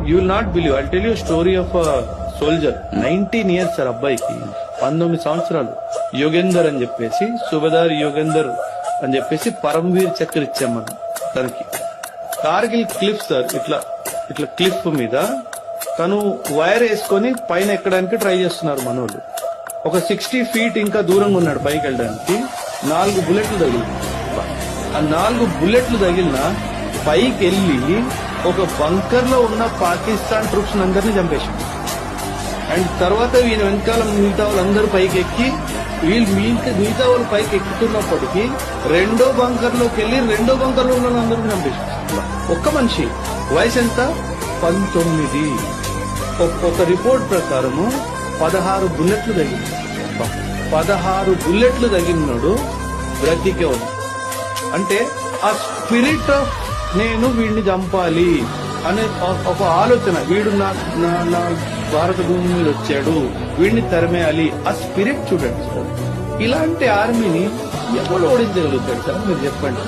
You will not believe. I tell you story of soldier. 19 years sir అబ్బాయికి, 19 సంవత్సరాలు. యోగేందర్ అని చెప్పేసి, సుబేదార్ యోగేందర్ అని చెప్పేసి పరమవీర్ చక్ర ఇచ్చాం మనం తనకి. కార్గిల్ క్లిఫ్ సార్, ఇట్లా క్లిఫ్ మీద తను వైర్ వేసుకొని పైన ఎక్కడానికి ట్రై చేస్తున్నారు మనోళ్ళు. ఒక 60 feet ఇంకా దూరంగా ఉన్నాడు పైకి వెళ్ళడానికి. 4 బుల్లెట్లు తగిలింది. ఆ 4 బుల్లెట్లు తగిలిన పైకి వెళ్ళి ఒక బంకర్ లో ఉన్న పాకిస్తాన్ ట్రూప్స్ అందరినీ చంపేశాడు. అండ్ తర్వాత ఈయన వెనకాల మిగతా వాళ్ళందరూ పైకి ఎక్కి, వీళ్ళు మిగతా వాళ్ళు పైకి ఎక్కుతున్నప్పటికీ రెండో బంకర్ లోకి వెళ్ళి రెండో బంకర్ లో ఉన్న అందరూ చంపేశాడు. ఒక్క మనిషి. వయసు ఎంత? 19. ఒక రిపోర్ట్ ప్రకారము 16 బుల్లెట్లు తగిలింది. 16 బుల్లెట్లు తగిలినాడు, బ్రతికే ఉంది. అంటే ఆ స్పిరిట్ ఆఫ్ నేను వీడిని చంపాలి అనే ఒక ఆలోచన, వీడు నా భారత భూమి మీద వచ్చాడు, వీడిని తరిమేయాలి, ఆ స్పిరిట్ చూడండి సార్. ఇలాంటి ఆర్మీని ఎవరు ఓడించగలుగుతాడు సార్, మీరు చెప్పండి.